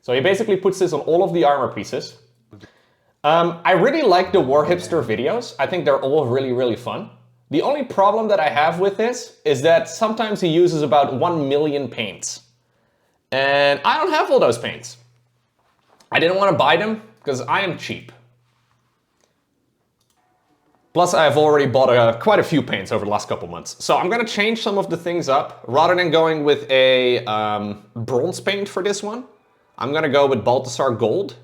So he basically puts this on all of the armor pieces. I really like the warhipster videos. I think they're all really, really fun. The only problem that I have with this is that sometimes he uses about 1 million paints. And I don't have all those paints. I didn't want to buy them because I am cheap. Plus, I've already bought quite a few paints over the last couple months. So I'm going to change some of the things up. Rather than going with a bronze paint for this one, I'm going to go with Balthasar Gold,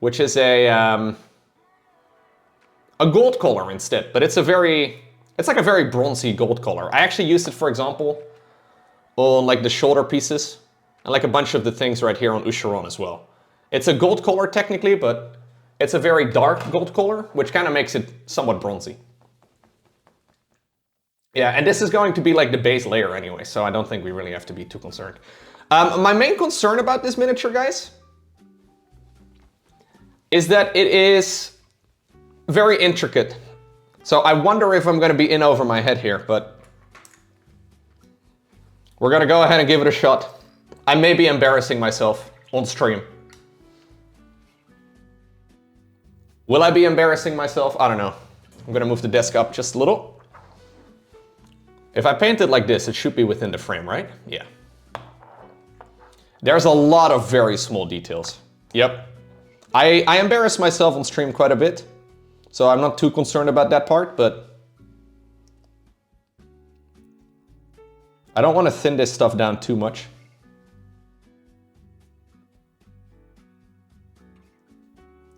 which is a gold color instead. But it's like a very bronzy gold color. I actually used it, for example, on like the shoulder pieces and like a bunch of the things right here on Usharon as well. It's a gold color technically, but it's a very dark gold color, which kind of makes it somewhat bronzy. Yeah, and this is going to be like the base layer anyway, so I don't think we really have to be too concerned. My main concern about this miniature, guys, is that it is very intricate. So I wonder if I'm going to be in over my head here, but we're going to go ahead and give it a shot. I may be embarrassing myself on stream. Will I be embarrassing myself? I don't know. I'm gonna move the desk up just a little. If I paint it like this, it should be within the frame, right? Yeah. There's a lot of very small details. Yep. I embarrass myself on stream quite a bit, so I'm not too concerned about that part, but I don't want to thin this stuff down too much.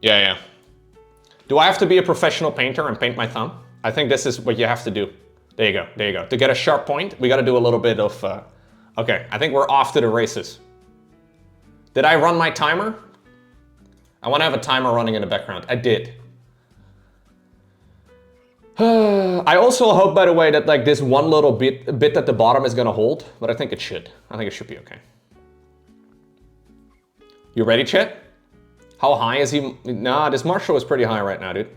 Yeah. Do I have to be a professional painter and paint my thumb? I think this is what you have to do. There you go. To get a sharp point, we got to do a little bit of... Okay, I think we're off to the races. Did I run my timer? I want to have a timer running in the background. I did. I also hope, by the way, that like this one little bit at the bottom is going to hold, but I think it should. I think it should be okay. You ready, Chet? How high is he? Nah, this Marshal is pretty high right now, dude.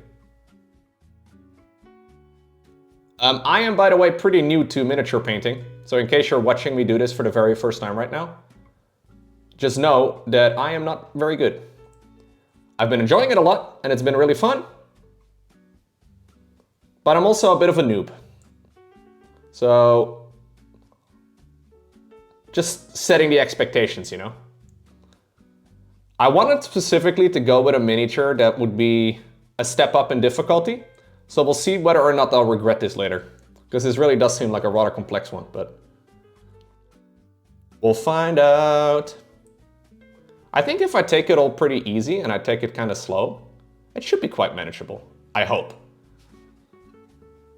I am, by the way, pretty new to miniature painting. So in case you're watching me do this for the very first time right now, just know that I am not very good. I've been enjoying it a lot, and it's been really fun. But I'm also a bit of a noob. So just setting the expectations, you know? I wanted specifically to go with a miniature that would be a step up in difficulty. So we'll see whether or not I'll regret this later. Because this really does seem like a rather complex one, but we'll find out. I think if I take it all pretty easy and I take it kind of slow, it should be quite manageable. I hope.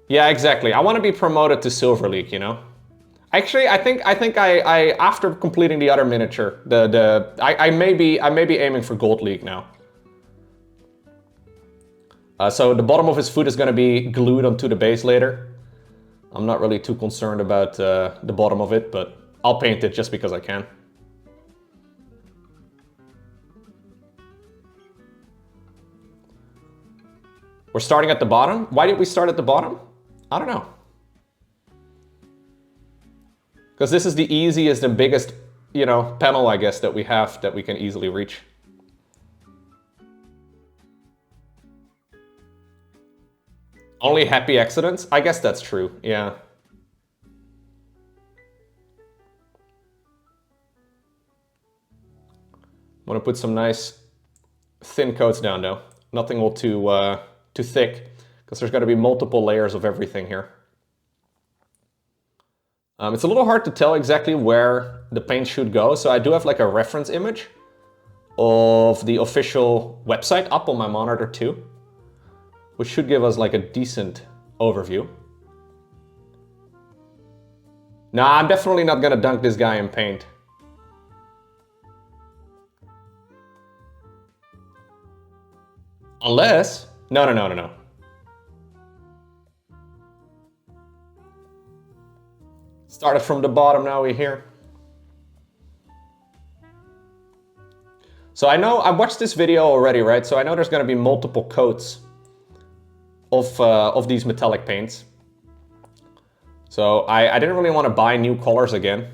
Yeah, exactly. I want to be promoted to Silver League, you know? Actually, I think I after completing the other miniature, I may be aiming for Gold League now. So the bottom of his foot is going to be glued onto the base later. I'm not really too concerned about the bottom of it, but I'll paint it just because I can. We're starting at the bottom. Why did we start at the bottom? I don't know. Because this is the easiest and biggest, you know, panel, I guess, that we have that we can easily reach. Only happy accidents? I guess that's true, yeah. I'm gonna put some nice thin coats down though. Nothing all too thick, because there's gonna be multiple layers of everything here. It's a little hard to tell exactly where the paint should go, so I do have like a reference image of the official website up on my monitor too, which should give us like a decent overview. Nah, I'm definitely not gonna dunk this guy in paint. Unless... No. Started from the bottom, now we're here. So I know, I watched this video already, right? So I know there's gonna be multiple coats of these metallic paints. So I didn't really want to buy new colors again.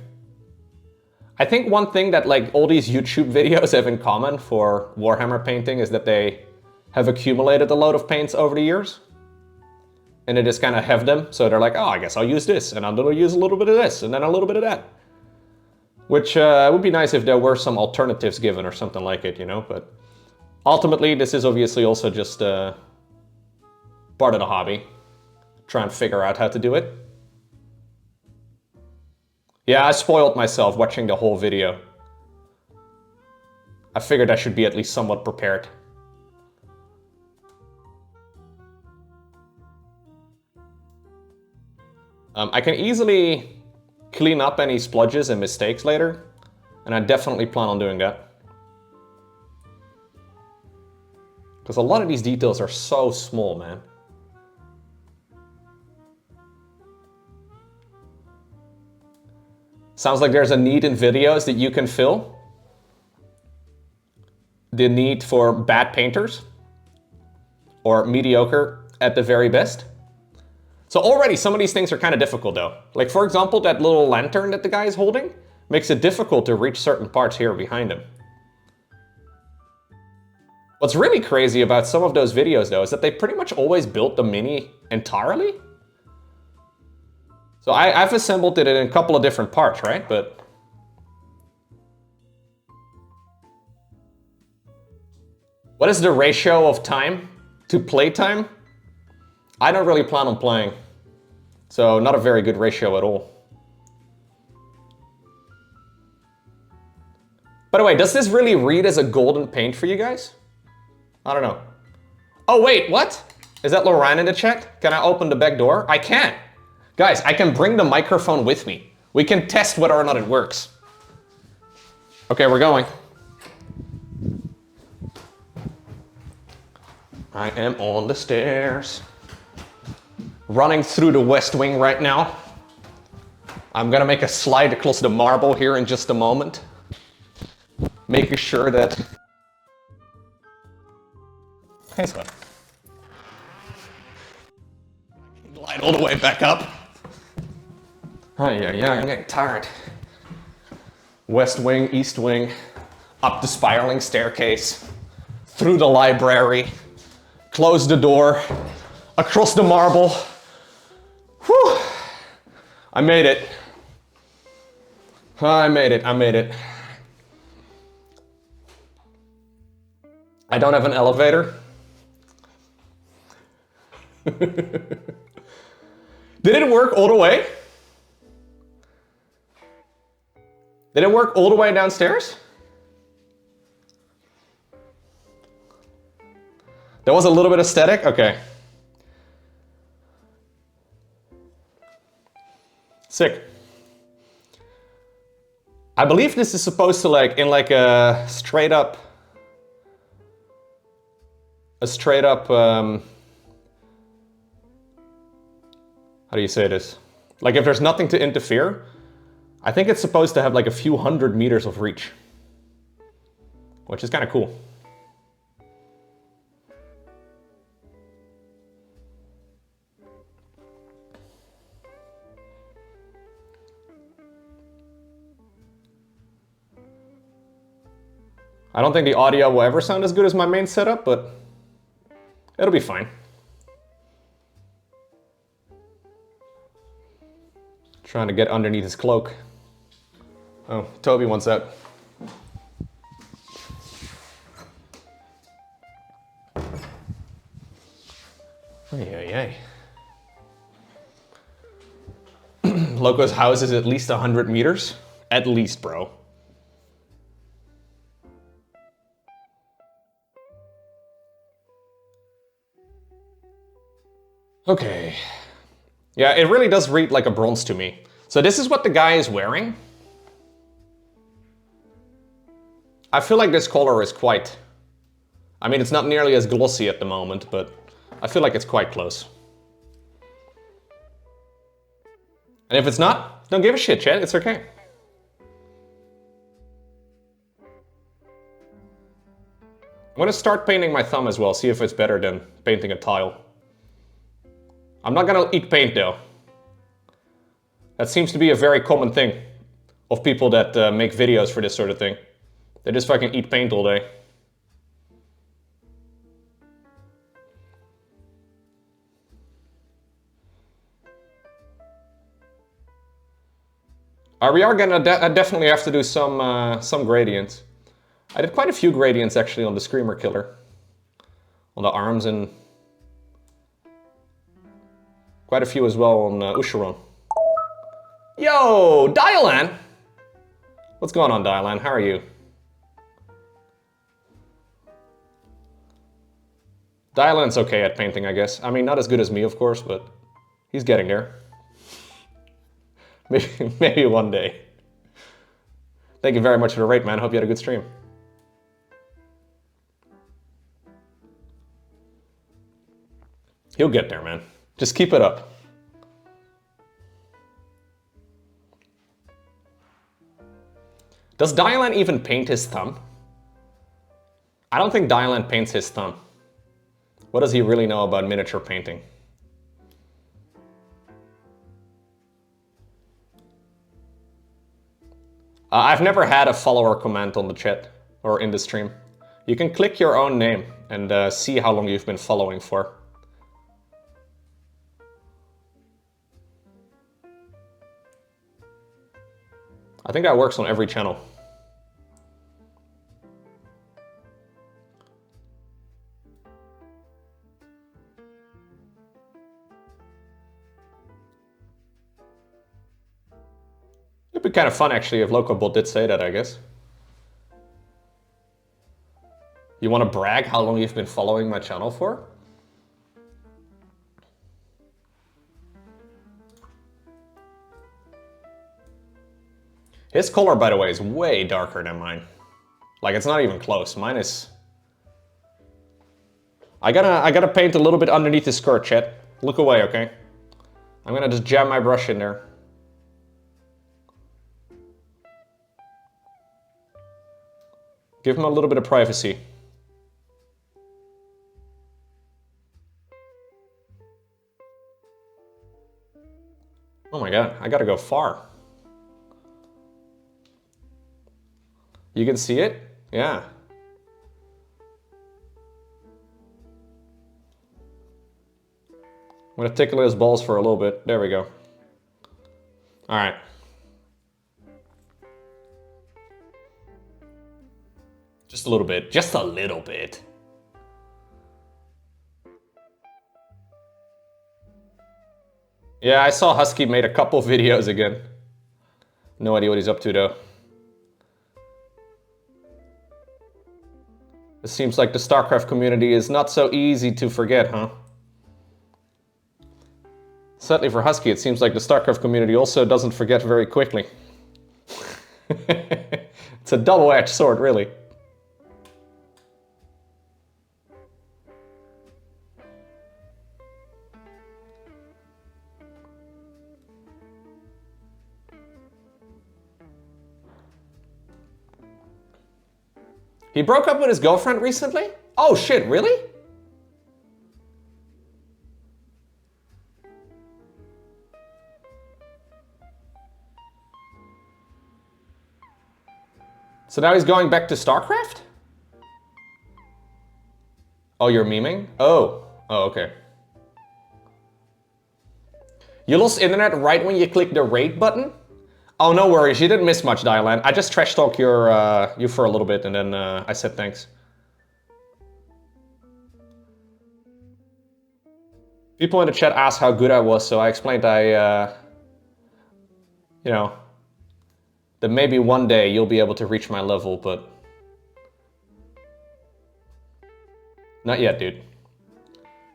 I think one thing that like all these YouTube videos have in common for Warhammer painting is that they have accumulated a load of paints over the years. And they just kind of have them, so they're like, oh, I guess I'll use this, and I'm gonna use a little bit of this, and then a little bit of that. Which would be nice if there were some alternatives given or something like it, you know, but ultimately this is obviously also just part of the hobby. Try and figure out how to do it. Yeah, I spoiled myself watching the whole video. I figured I should be at least somewhat prepared. I can easily clean up any splodges and mistakes later, and I definitely plan on doing that. Because a lot of these details are so small, man. Sounds like there's a need in videos that you can fill. The need for bad painters, or mediocre at the very best. So already some of these things are kind of difficult though. Like for example, that little lantern that the guy is holding makes it difficult to reach certain parts here behind him. What's really crazy about some of those videos though is that they pretty much always built the mini entirely. So I've assembled it in a couple of different parts, right? But what is the ratio of time to playtime? I don't really plan on playing, so not a very good ratio at all. By the way, does this really read as a golden paint for you guys? I don't know. Oh wait, what? Is that Loran in the chat? Can I open the back door? I can. Guys, I can bring the microphone with me. We can test whether or not it works. Okay, we're going. I am on the stairs. Running through the West Wing right now. I'm gonna make a slide across the marble here in just a moment. Making sure that... Hey, son. Glide all the way back up. Oh yeah, I'm getting tired. West Wing, East Wing, up the spiraling staircase, through the library, close the door, across the marble. Whew! I made it. I made it. I don't have an elevator. Did it work all the way? Did it work all the way downstairs? There was a little bit of static? Okay. Sick. I believe this is supposed to in a straight up, how do you say this? Like if there's nothing to interfere, I think it's supposed to have like a few hundred meters of reach, which is kind of cool. I don't think the audio will ever sound as good as my main setup, but it'll be fine. Trying to get underneath his cloak. Oh, Toby wants that. Ay. Lowko's house is at least 100 meters. At least, bro. Okay. Yeah, it really does read like a bronze to me. So this is what the guy is wearing. I feel like this color is quite... I mean, it's not nearly as glossy at the moment, but I feel like it's quite close. And if it's not, don't give a shit, chat. It's okay. I'm gonna start painting my thumb as well, see if it's better than painting a tile. I'm not gonna eat paint though. That seems to be a very common thing of people that make videos for this sort of thing. They just fucking eat paint all day. We are gonna definitely have to do some gradients. I did quite a few gradients actually on the Screamer Killer. On the arms and quite a few as well on Usharon. Yo, Dialan! What's going on, Dialan? How are you? Dialan's okay at painting, I guess. I mean, not as good as me, of course, but he's getting there. Maybe one day. Thank you very much for the rate, man. Hope you had a good stream. He'll get there, man. Just keep it up. Does Dialan even paint his thumb? I don't think Dialan paints his thumb. What does he really know about miniature painting? I've never had a follower comment on the chat or in the stream. You can click your own name and see how long you've been following for. I think that works on every channel. It'd be kind of fun actually if Lowko did say that, I guess. You want to brag how long you've been following my channel for? His color, by the way, is way darker than mine. Like, it's not even close. Mine is... I gotta paint a little bit underneath his skirt, chat. Look away, okay? I'm gonna just jam my brush in there. Give him a little bit of privacy. Oh my god, I gotta go far. You can see it? Yeah. I'm gonna tickle his balls for a little bit. There we go. All right. Just a little bit. Just a little bit. Yeah, I saw Husky made a couple videos again. No idea what he's up to though. It seems like the StarCraft community is not so easy to forget, huh? Certainly for Husky, it seems like the StarCraft community also doesn't forget very quickly. It's a double-edged sword, really. He broke up with his girlfriend recently? Oh shit, really? So now he's going back to StarCraft? Oh, you're memeing? Oh. Oh, okay. You lost internet right when you clicked the rate button? Oh, no worries. You didn't miss much, Dialan. I just trash talked you for a little bit and then I said thanks. People in the chat asked how good I was, so I explained you know, that maybe one day you'll be able to reach my level, but not yet, dude.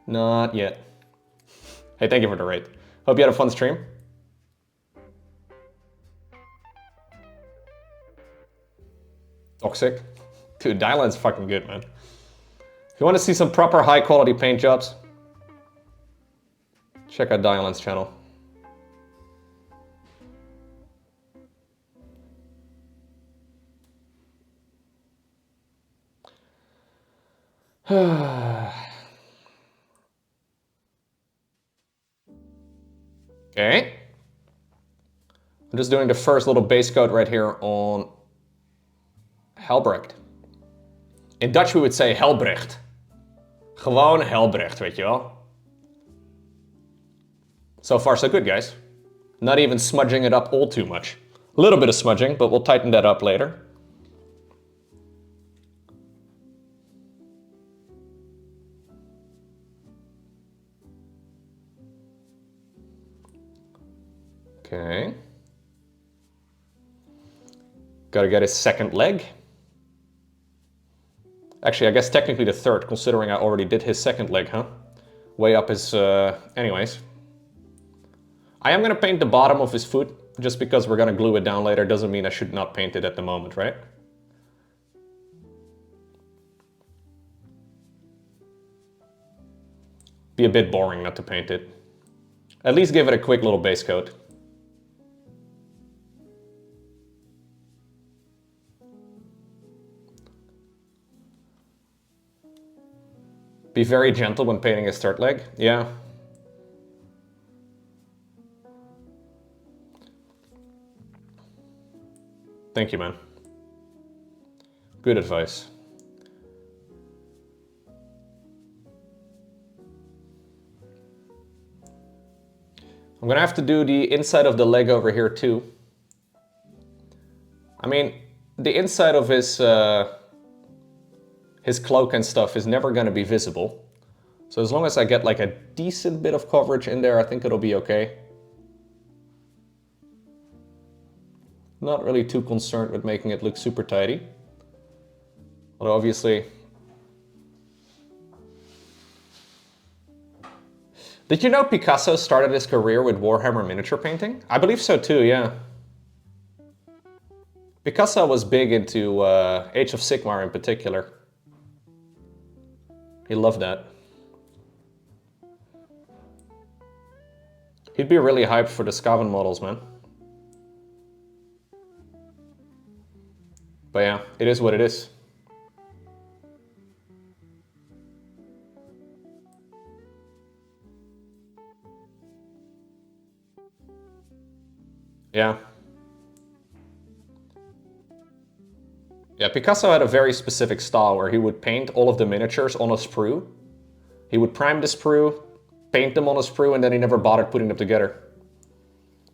Not yet. Hey, thank you for the rate. Hope you had a fun stream. Toxic. Dude, Dylan's fucking good, man. If you want to see some proper high quality paint jobs, check out Dylan's channel. Okay. I'm just doing the first little base coat right here on Helbrecht. In Dutch we would say Helbrecht. Gewoon Helbrecht, weet je wel. So far so good, guys. Not even smudging it up all too much. A little bit of smudging, but we'll tighten that up later. Okay. Gotta get his second leg. Actually, I guess technically the third, considering I already did his second leg, huh? Way up his... anyways. I am gonna paint the bottom of his foot, just because we're gonna glue it down later doesn't mean I should not paint it at the moment, right? Be a bit boring not to paint it. At least give it a quick little base coat. Be very gentle when painting his third leg. Yeah. Thank you, man. Good advice. I'm gonna have to do the inside of the leg over here too. I mean, the inside of his cloak and stuff is never gonna be visible. So as long as I get like a decent bit of coverage in there, I think it'll be okay. Not really too concerned with making it look super tidy. Although obviously... Did you know Picasso started his career with Warhammer miniature painting? I believe so too, yeah. Picasso was big into Age of Sigmar in particular. He loved that. He'd be really hyped for the Skaven models, man. But yeah, it is what it is. Yeah. Yeah, Picasso had a very specific style where he would paint all of the miniatures on a sprue. He would prime the sprue, paint them on a sprue, and then he never bothered putting them together.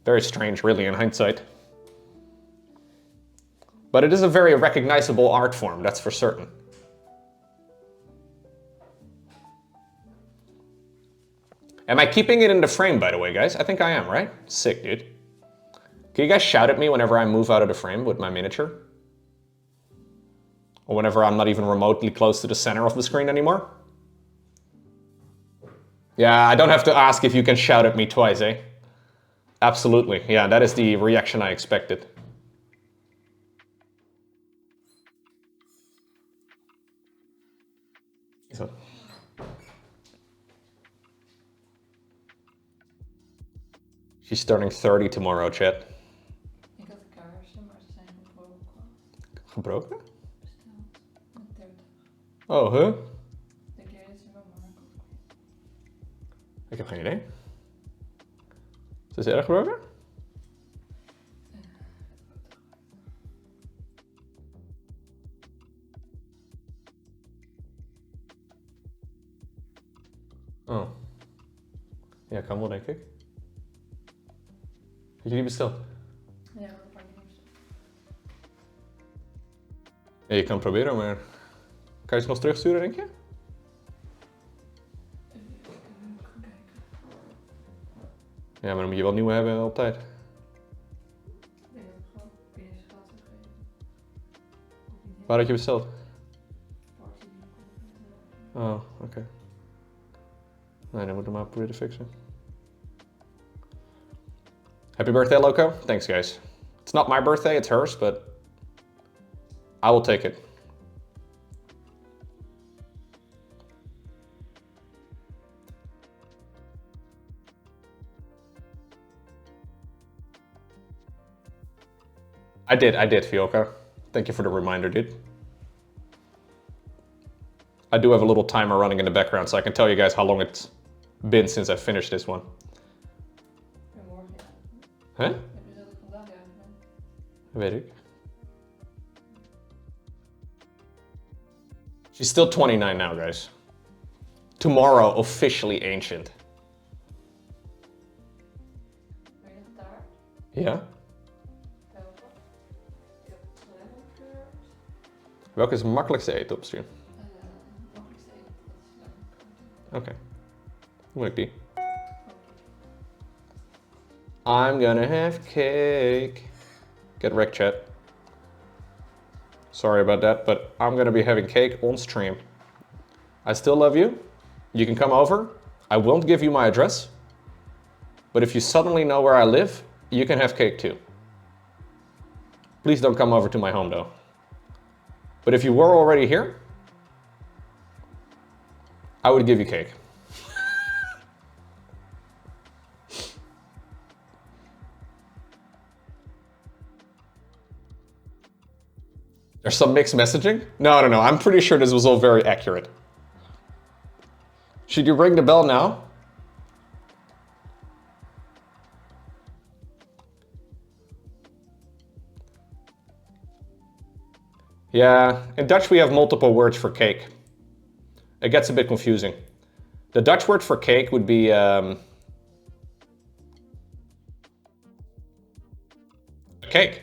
Very strange, really, in hindsight. But it is a very recognizable art form, that's for certain. Am I keeping it in the frame, by the way, guys? I think I am, right? Sick, dude. Can you guys shout at me whenever I move out of the frame with my miniature? Or whenever I'm not even remotely close to the center of the screen anymore? Yeah, I don't have to ask if you can shout at me twice, eh? Absolutely, yeah, that is the reaction I expected. So. She's turning 30 tomorrow, chat. Ik had kaarsen, maar ze zijn gebroken. Gebroken? Besteld. Met 30. Oh, huh? Denk jij dat ze wel maken? Ik heb geen idee. Is het erg gebroken? Oh. Ja, kan wel, denk ik. Had je die besteld? Ja, dat kan ik niet. Ja, je kan het proberen, maar... Kan je ze nog terugsturen, denk je? Even goed kijken. Ja, maar dan moet je wel nieuwe hebben op tijd. Ik denk dat ik gewoon PS geld heb gegeven. Waar had je besteld? Party. Oh, oké. Nee, dan moeten we maar proberen te fixen. Happy birthday, Lowko. Thanks, guys. It's not my birthday, it's hers, but I will take it. I did, Fioka. Thank you for the reminder, dude. I do have a little timer running in the background, so I can tell you guys how long it's been since I finished this one. En morgen, ja. Huh? Heb je dat ik vandaag? Ja, Weet ik. She's still 29 now, guys. Tomorrow, officially ancient. Ben je nog daar? Ja? Welke? Ik heb lemon curd. Welke is het makkelijkste eten op stream? Makkelijkste eten, dat is lemon curd. Oké. Hoe moet ik die? I'm gonna have cake. Get wrecked, chat. Sorry about that, but I'm gonna be having cake on stream. I still love you. You can come over. I won't give you my address. But if you suddenly know where I live, you can have cake too. Please don't come over to my home though. But if you were already here, I would give you cake. There's some mixed messaging? No, I'm pretty sure this was all very accurate. Should you ring the bell now? Yeah, in Dutch we have multiple words for cake. It gets a bit confusing. The Dutch word for cake would be a cake.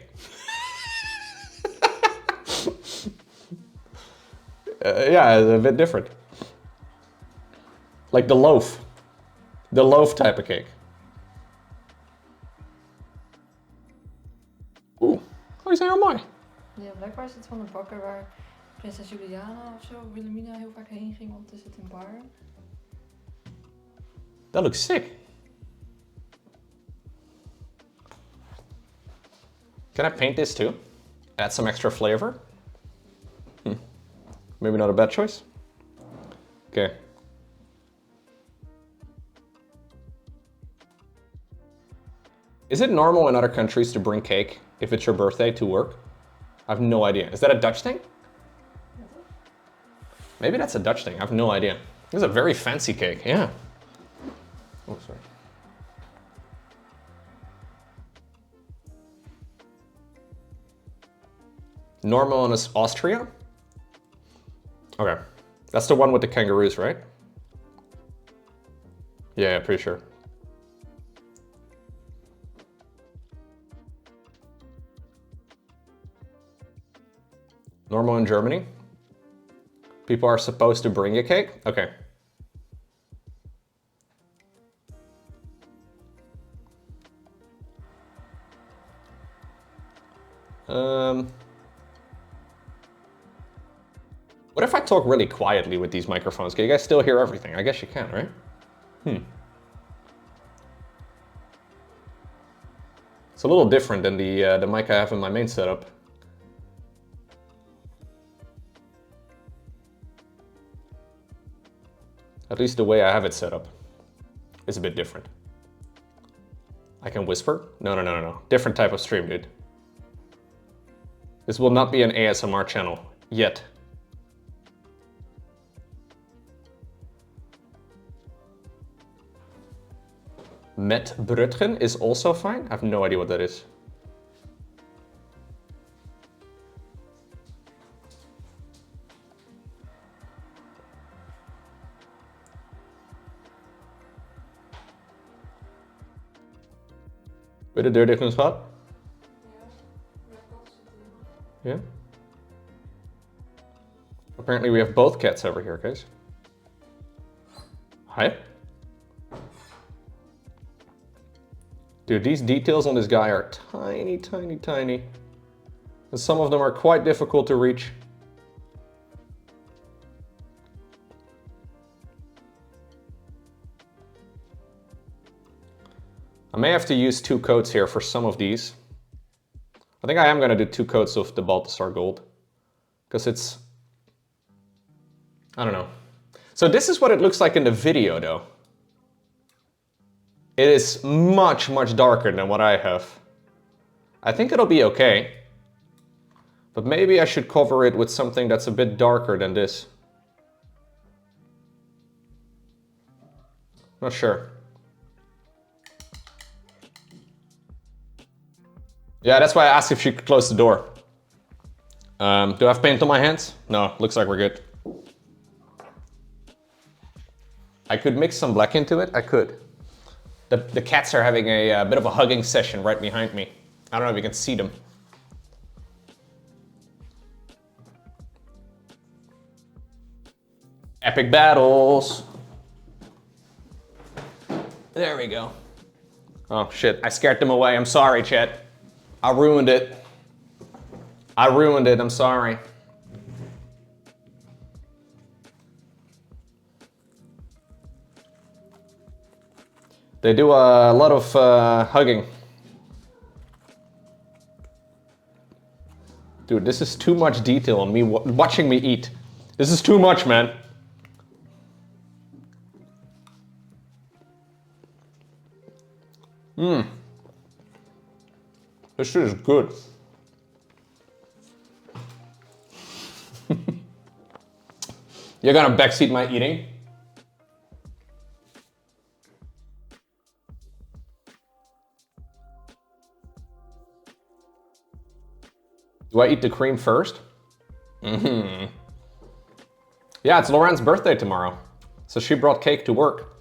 Yeah, it's a bit different. Like the loaf. The loaf type of cake. Oeh, die zijn heel mooi. Ja, blijkbaar is het van de bakker waar prinses Juliana of zo, Wilhelmina heel vaak heen ging om te zitten in bar. That looks sick. Can I paint this too? Add some extra flavor? Maybe not a bad choice. Okay. Is it normal in other countries to bring cake if it's your birthday to work? I have no idea. Is that a Dutch thing? Maybe that's a Dutch thing. I have no idea. This is a very fancy cake, yeah. Oh, sorry. Normal in Austria? Okay. That's the one with the kangaroos, right? Yeah, pretty sure. Normal in Germany? People are supposed to bring a cake? Okay. What if I talk really quietly with these microphones? Can you guys still hear everything? I guess you can, right? It's a little different than the mic I have in my main setup. At least the way I have it set up is a bit different. I can whisper? No. Different type of stream, dude. This will not be an ASMR channel, yet. Met Brutgen is also fine? I have no idea what that is. Wil je de deur dicht doen, schat? Yeah? Apparently we have both cats over here, guys. Hi. Dude, these details on this guy are tiny, tiny, tiny. And some of them are quite difficult to reach. I may have to use 2 coats here for some of these. I think I am gonna do 2 coats of the Balthasar Gold. Because it's... I don't know. So this is what it looks like in the video though. It is much, much darker than what I have. I think it'll be okay. But maybe I should cover it with something that's a bit darker than this. Not sure. Yeah, that's why I asked if she could close the door. Do I have paint on my hands? No, looks like we're good. I could mix some black into it, I could. The cats are having a bit of a hugging session right behind me. I don't know if you can see them. Epic battles. There we go. Oh shit, I scared them away. I'm sorry, chat. I ruined it. I ruined it, I'm sorry. They do a lot of hugging. Dude, this is too much detail on me watching me eat. This is too much, man. This shit is good. You're gonna backseat my eating? Do I eat the cream first? Yeah, it's Lauren's birthday tomorrow. So she brought cake to work.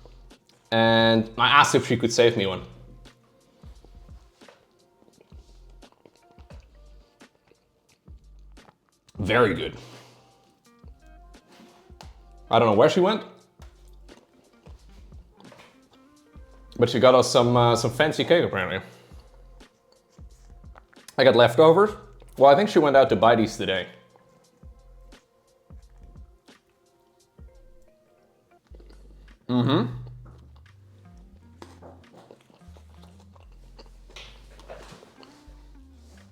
And I asked if she could save me one. Very good. I don't know where she went. But she got us some fancy cake apparently. I got leftovers. Well, I think she went out to buy these today.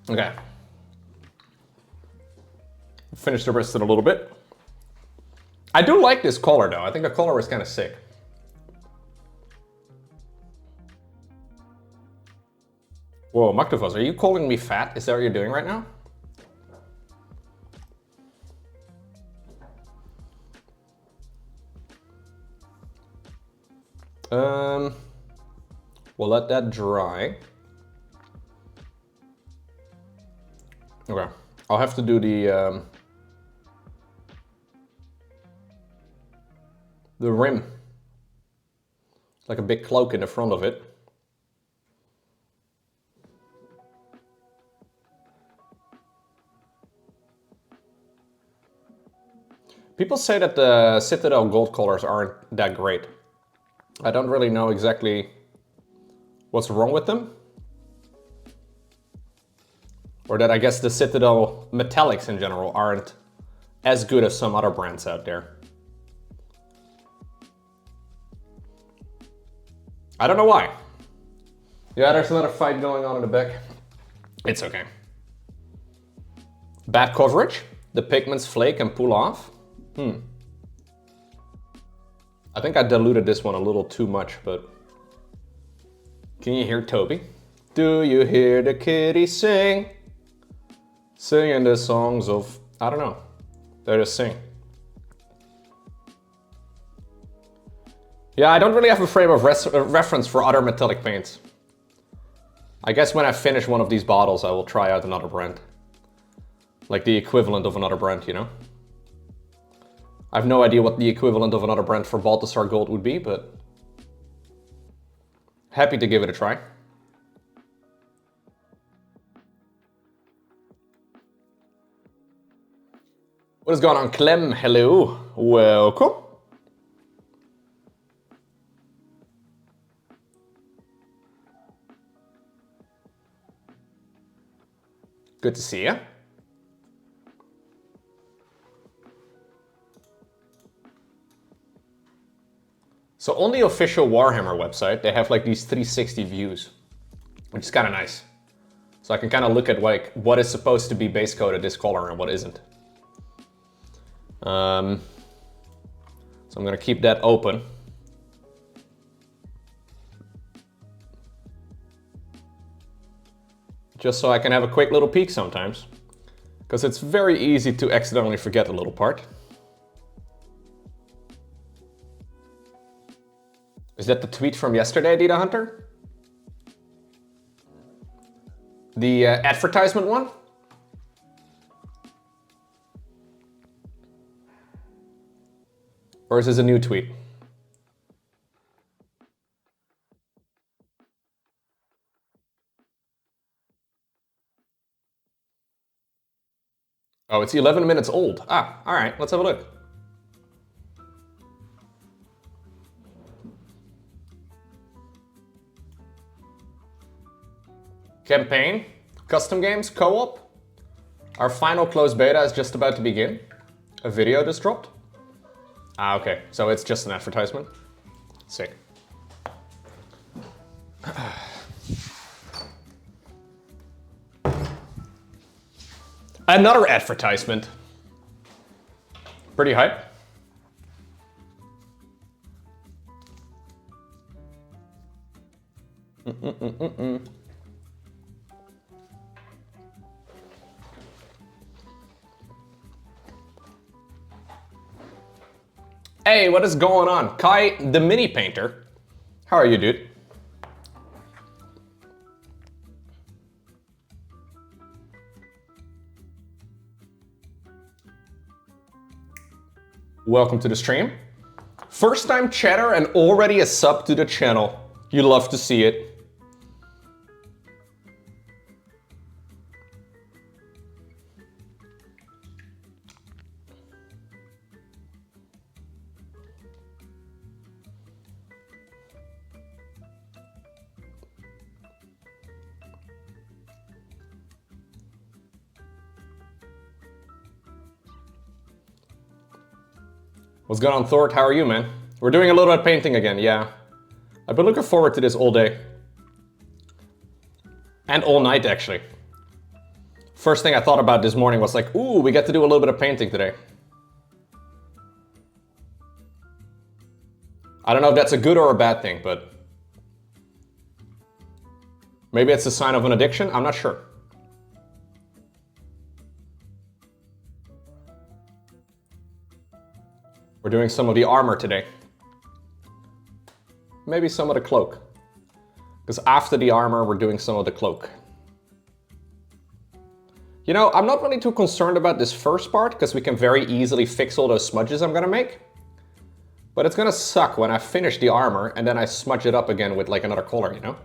Okay. Finish the rest in a little bit. I do like this color though. I think the color is kind of sick. Whoa, Maktufos, are you calling me fat? Is that what you're doing right now? We'll let that dry. Okay, I'll have to do the rim. Like a big cloak in the front of it. People say that the Citadel gold colors aren't that great. I don't really know exactly what's wrong with them. Or that I guess the Citadel metallics in general aren't as good as some other brands out there. I don't know why. Yeah, there's another fight going on in the back. It's okay. Bad coverage. The pigments flake and pull off. I think I diluted this one a little too much, but... Can you hear Toby? Do you hear the kitty sing? Singing the songs of... I don't know. They just sing. Yeah, I don't really have a frame of reference for other metallic paints. I guess when I finish one of these bottles, I will try out another brand. Like the equivalent of another brand, you know? I have no idea what the equivalent of another brand for Balthasar Gold would be, but... happy to give it a try. What is going on, Clem? Hello. Welcome. Good to see you. So on the official Warhammer website, they have like these 360 views, which is kind of nice. So I can kind of look at like what is supposed to be base coated this color and what isn't. So I'm gonna keep that open. Just so I can have a quick little peek sometimes. Because it's very easy to accidentally forget a little part. Is that the tweet from yesterday, Dita Hunter? The advertisement one? Or is this a new tweet? Oh, it's 11 minutes old. Ah, all right, let's have a look. Campaign, custom games, co-op. Our final closed beta is just about to begin. A video just dropped. Ah, okay, so it's just an advertisement. Sick. Another advertisement. Pretty hype. Hey, what is going on? Kai, the mini painter. How are you, dude? Welcome to the stream. First time chatter and already a sub to the channel. You love to see it. What's going on, Thort? How are you, man? We're doing a little bit of painting again, yeah. I've been looking forward to this all day. And all night, actually. First thing I thought about this morning was like, ooh, we get to do a little bit of painting today. I don't know if that's a good or a bad thing, but maybe it's a sign of an addiction, I'm not sure. We're doing some of the armor today. Maybe some of the cloak. Because after the armor, we're doing some of the cloak. You know, I'm not really too concerned about this first part, because we can very easily fix all those smudges I'm gonna make. But it's gonna suck when I finish the armor and then I smudge it up again with like another color, you know?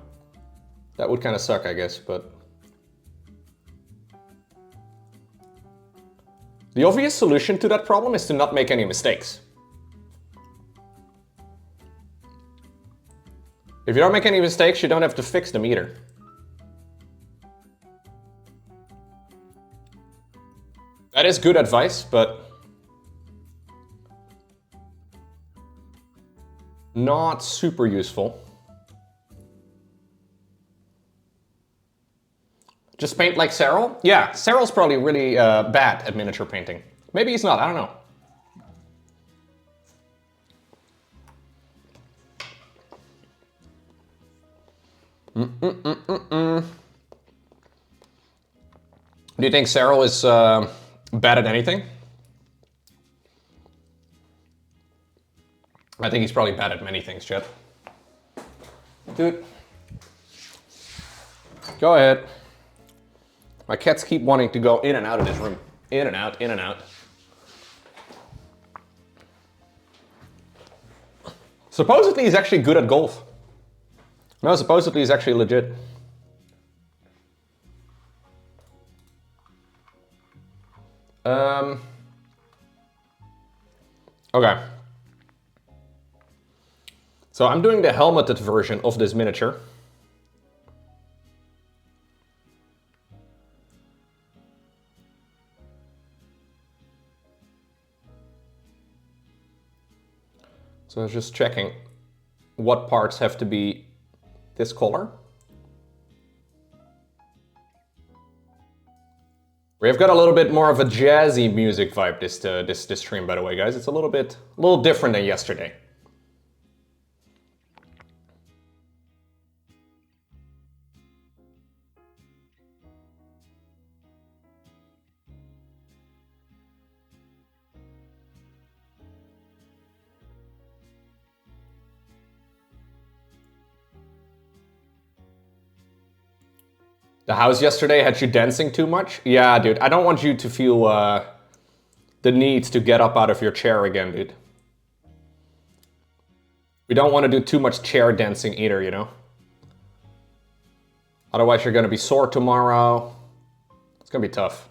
That would kind of suck, I guess, but... The obvious solution to that problem is to not make any mistakes. If you don't make any mistakes, you don't have to fix them either. That is good advice, but not super useful. Just paint like Cyril? Yeah, Cyril's probably really bad at miniature painting. Maybe he's not, I don't know. Do you think Cyril is bad at anything? I think he's probably bad at many things, Chet. Dude. Go ahead. My cats keep wanting to go in and out of this room. In and out, in and out. Supposedly he's actually good at golf. No, supposedly he's actually legit. Okay. So I'm doing the helmeted version of this miniature. So I was just checking what parts have to be this color. We've got a little bit more of a jazzy music vibe this stream, by the way, guys. It's a little different than yesterday. The house yesterday had you dancing too much? Yeah, dude, I don't want you to feel the need to get up out of your chair again, dude. We don't want to do too much chair dancing either, you know? Otherwise you're gonna be sore tomorrow. It's gonna be tough.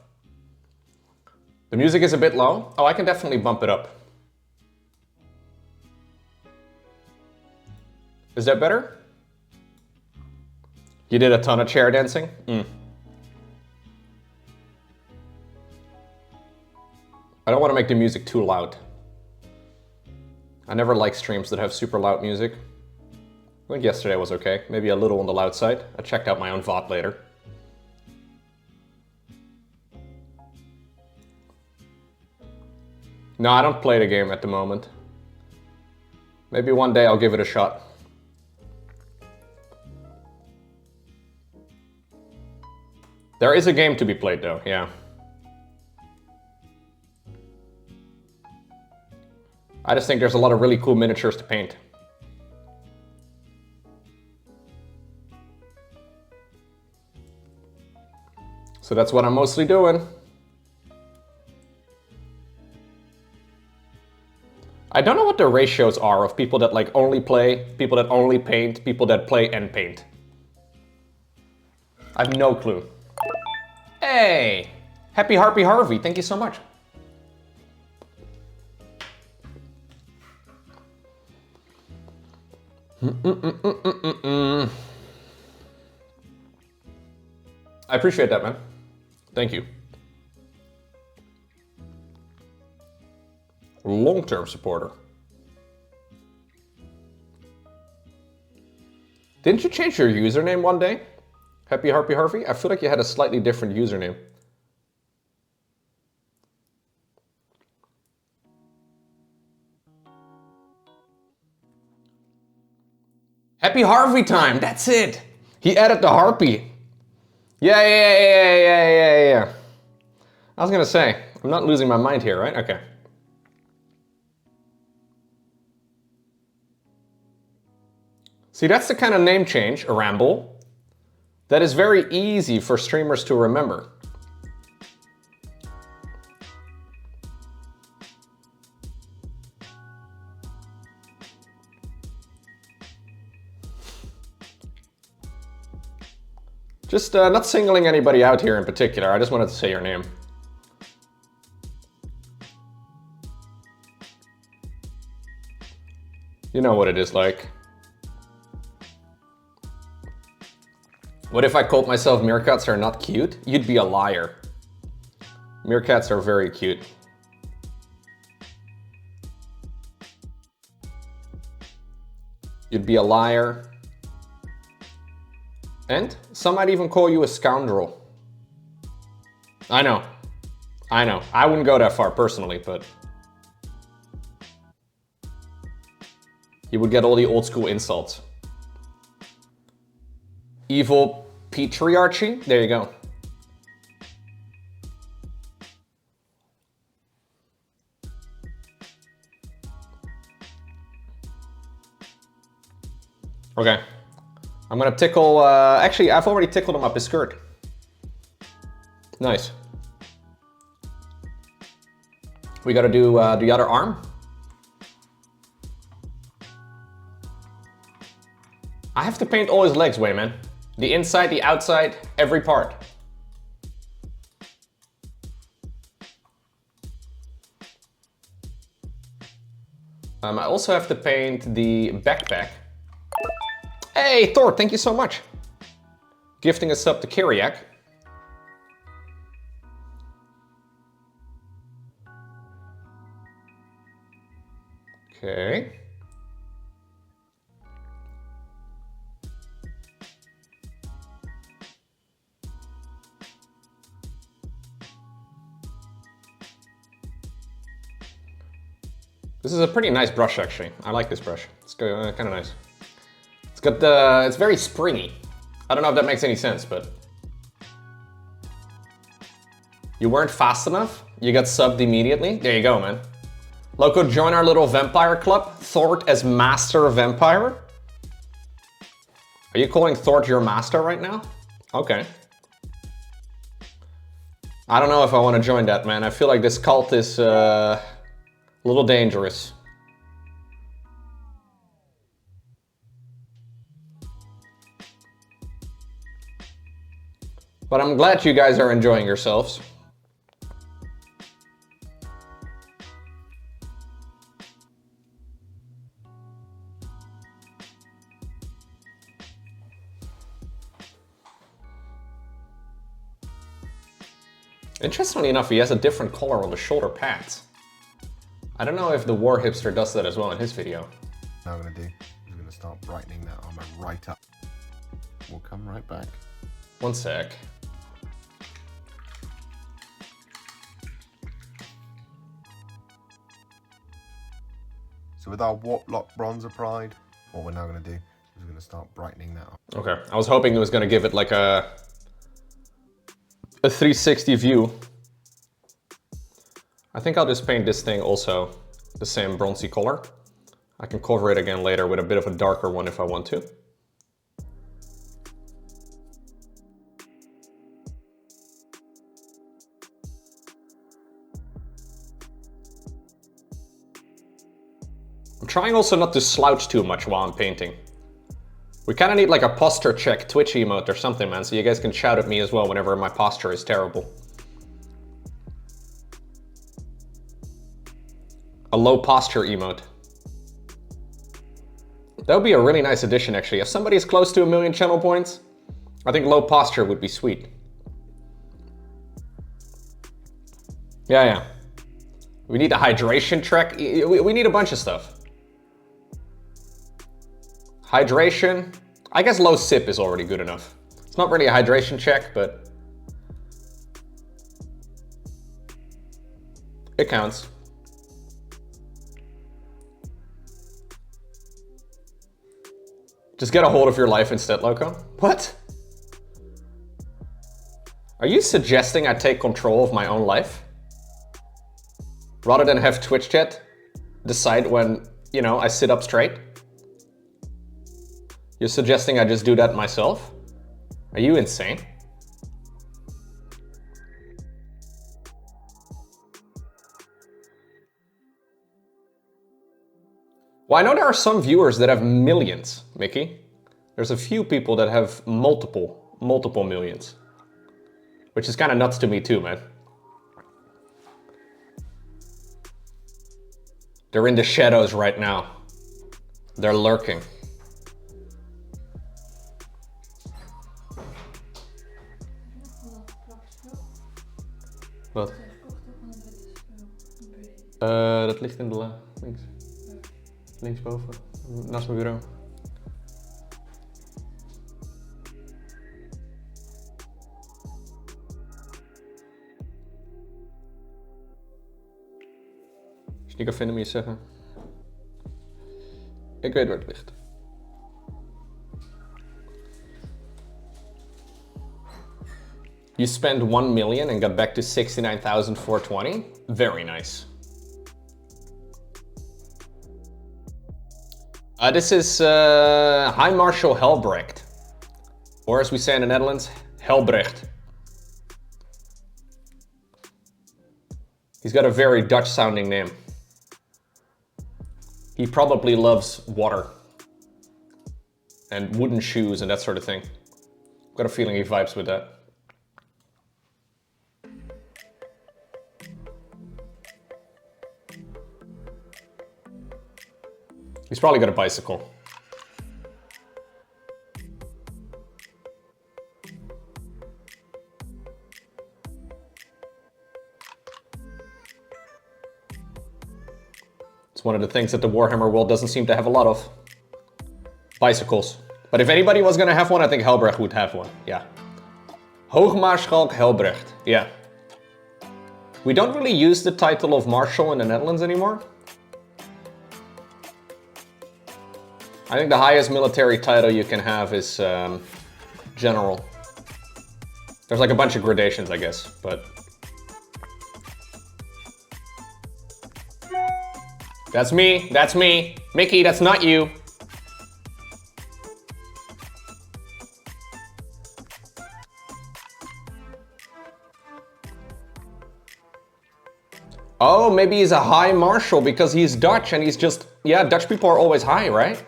The music is a bit low. Oh, I can definitely bump it up. Is that better? You did a ton of chair dancing? I don't want to make the music too loud. I never like streams that have super loud music. I think yesterday was okay. Maybe a little on the loud side. I checked out my own VOD later. No, I don't play the game at the moment. Maybe one day I'll give it a shot. There is a game to be played though, yeah. I just think there's a lot of really cool miniatures to paint. So that's what I'm mostly doing. I don't know what the ratios are of people that like only play, people that only paint, people that play and paint. I have no clue. Hey! Happy Harpy Harvey, thank you so much. I appreciate that, man. Thank you. Long-term supporter. Didn't you change your username one day? Happy Harpy Harvey? I feel like you had a slightly different username. Happy Harvey time, that's it! He added the Harpy. Yeah. I was gonna say, I'm not losing my mind here, right? Okay. See, that's the kind of name change, a ramble, that is very easy for streamers to remember. Just not singling anybody out here in particular, I just wanted to say your name. You know what it is like. What if I called myself meerkats are not cute? You'd be a liar. Meerkats are very cute. You'd be a liar. And some might even call you a scoundrel. I know. I wouldn't go that far personally, but you would get all the old school insults. Evil patriarchy? There you go. Okay. I'm gonna tickle, actually I've already tickled him up his skirt. Nice. We gotta do the other arm. I have to paint all his legs, man. The inside, the outside, every part. I also have to paint the backpack. Hey, Thor, thank you so much. Gifting a sub to Kyriak. Okay. This is a pretty nice brush, actually. I like this brush. It's kind of nice. It's got the, it's very springy. I don't know if that makes any sense, but you weren't fast enough. You got subbed immediately. There you go, man. Lowko, join our little vampire club. Thort as master vampire. Are you calling Thort your master right now? Okay. I don't know if I want to join that, man. I feel like this cult is a little dangerous. But I'm glad you guys are enjoying yourselves. Interestingly enough, he has a different color on the shoulder pads. I don't know if the warhipster does that as well in his video. Now I'm going to do, I'm going to start brightening that armor right up. We'll come right back. One sec. So with our warp lock bronze applied, what we're now going to do is we're going to start brightening that up. Okay, I was hoping it was going to give it like a 360 view. I think I'll just paint this thing also the same bronzy color. I can cover it again later with a bit of a darker one if I want to. I'm trying also not to slouch too much while I'm painting. We kind of need like a posture check Twitch emote or something, man, so you guys can shout at me as well whenever my posture is terrible. A low posture emote. That would be a really nice addition, actually. If somebody is close to 1 million channel points, I think low posture would be sweet. Yeah. We need a hydration track. We need a bunch of stuff. Hydration. I guess low sip is already good enough. It's not really a hydration check, but it counts. Just get a hold of your life instead, Lowko. What? Are you suggesting I take control of my own life? Rather than have Twitch chat decide when, you know, I sit up straight? You're suggesting I just do that myself? Are you insane? Well, I know there are some viewers that have millions, Mickey. There's a few people that have multiple millions. Which is kind of nuts to me too, man. They're in the shadows right now. They're lurking. Wat? Dat ligt in de la. Links. Linksboven. Naast mijn bureau. Als je het niet kan vinden, moet je zeggen. Ik weet waar het ligt. You spent 1 million and got back to 69,420. Very nice. This is High Marshal Helbrecht. Or as we say in the Netherlands, Helbrecht. He's got a very Dutch sounding name. He probably loves water. And wooden shoes and that sort of thing. Got a feeling he vibes with that. He's probably got a bicycle. It's one of the things that the Warhammer world doesn't seem to have a lot of. Bicycles. But if anybody was gonna have one, I think Helbrecht would have one. Yeah. High Marshal Helbrecht. Yeah. We don't really use the title of Marshal in the Netherlands anymore. I think the highest military title you can have is General. There's like a bunch of gradations, I guess, but... That's me, that's me. Mickey, that's not you. Oh, maybe he's a High Marshal because he's Dutch and he's just... Yeah, Dutch people are always high, right?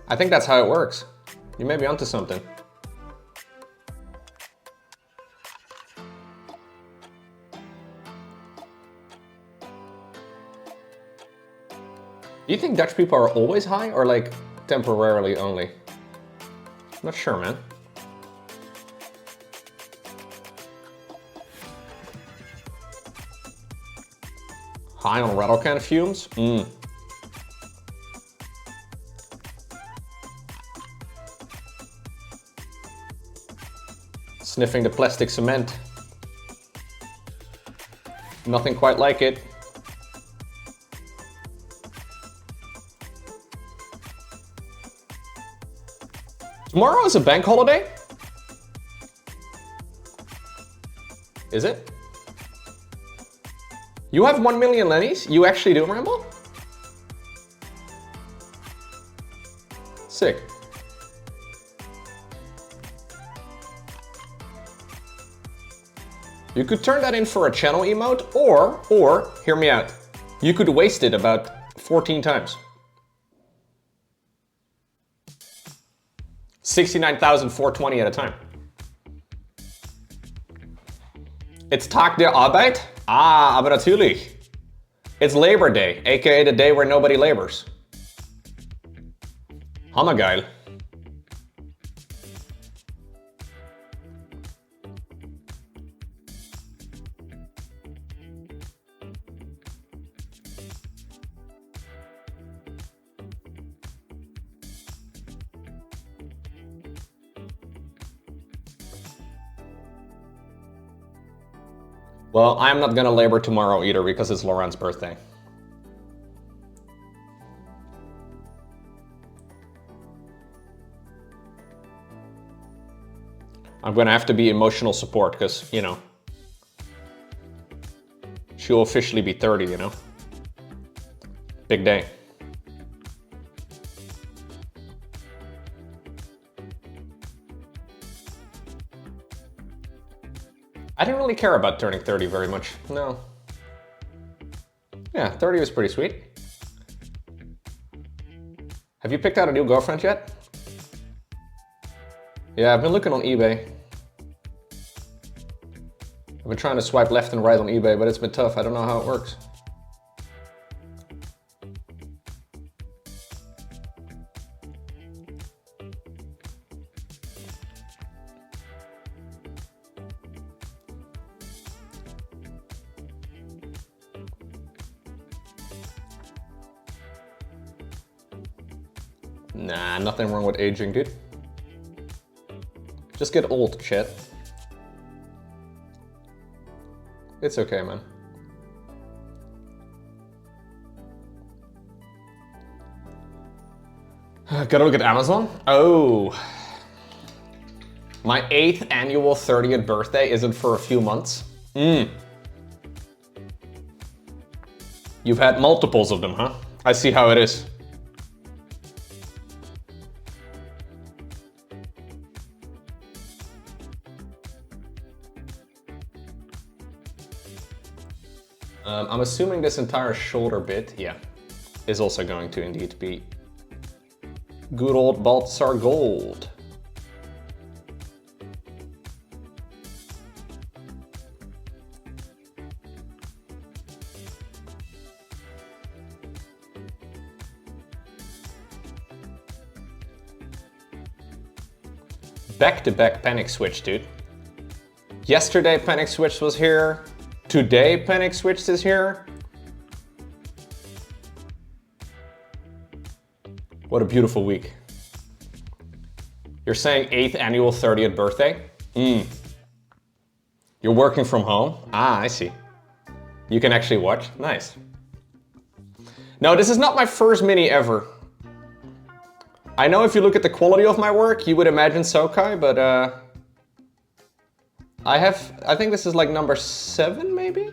I think that's how it works. You may be onto something. Do you think Dutch people are always high or like temporarily only? Not sure, man. High on rattle can fumes? Sniffing the plastic cement. Nothing quite like it. Tomorrow is a bank holiday? Is it? You have 1 million Lennies? You actually do, Ramble? Sick. You could turn that in for a channel emote, or, hear me out, you could waste it about 14 times. 69,420 at a time. It's Tag der Arbeit? Ah, aber natürlich. It's Labor Day, aka the day where nobody labors. Hammergeil. Well, I'm not gonna labor tomorrow either because it's Laurent's birthday. I'm gonna have to be emotional support because, you know, she'll officially be 30, you know? Big day. I didn't really care about turning 30 very much, no. Yeah, 30 was pretty sweet. Have you picked out a new girlfriend yet? Yeah, I've been looking on eBay. I've been trying to swipe left and right on eBay, but it's been tough. I don't know how it works. Nah, nothing wrong with aging, dude. Just get old, shit. It's okay, man. Gotta look at Amazon? Oh. My 8th annual 30th birthday isn't for a few months. You've had multiples of them, huh? I see how it is. I'm assuming this entire shoulder bit, yeah, is also going to indeed be good old Baltzar gold. Back-to-back panic switch, dude. Yesterday panic switch was here. Today panic switched is here. What a beautiful week. You're saying 8th annual 30th birthday? You're working from home? Ah, I see. You can actually watch? Nice. No, this is not my first mini ever. I know if you look at the quality of my work, you would imagine so, Kai, but I think this is like number 7, maybe?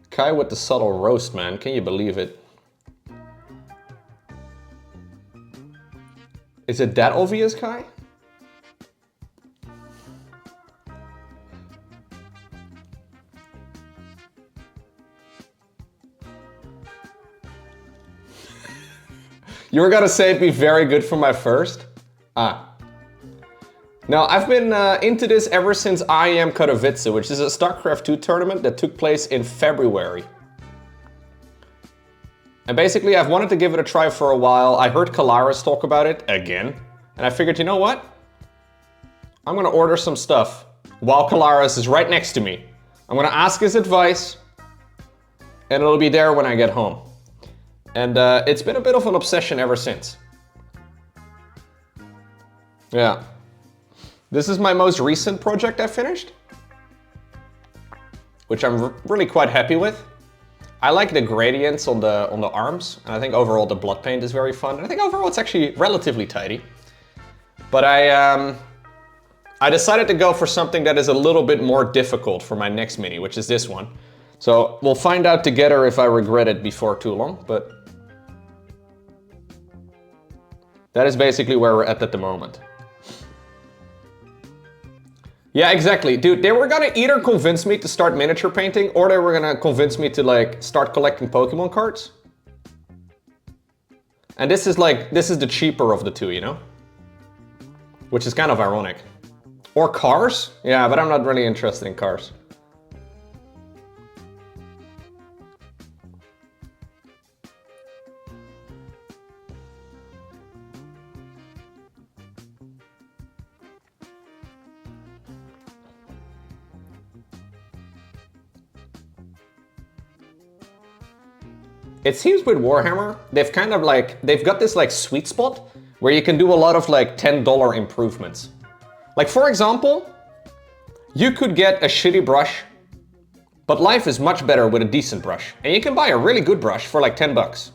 Kai with the subtle roast, man. Can you believe it? Is it that obvious, Kai? You were gonna say it'd be very good for my first? Ah. Now, I've been into this ever since IEM Katowice, which is a StarCraft 2 tournament that took place in February. And basically, I've wanted to give it a try for a while. I heard Kalaris talk about it again. And I figured, you know what? I'm gonna order some stuff while Kalaris is right next to me. I'm gonna ask his advice, and it'll be there when I get home. And it's been a bit of an obsession ever since. Yeah. This is my most recent project I finished, which I'm really quite happy with. I like the gradients on the arms, and I think overall the blood paint is very fun. And I think overall it's actually relatively tidy. But I decided to go for something that is a little bit more difficult for my next mini, which is this one. So we'll find out together if I regret it before too long, but that is basically where we're at the moment. Yeah, exactly. Dude, they were gonna either convince me to start miniature painting, or they were gonna convince me to like start collecting Pokemon cards. And this is the cheaper of the two, you know? Which is kind of ironic. Or cars? Yeah, but I'm not really interested in cars. It seems with Warhammer, they've got this like sweet spot where you can do a lot of like $10 improvements. Like for example, you could get a shitty brush, but life is much better with a decent brush. And you can buy a really good brush for like 10 bucks.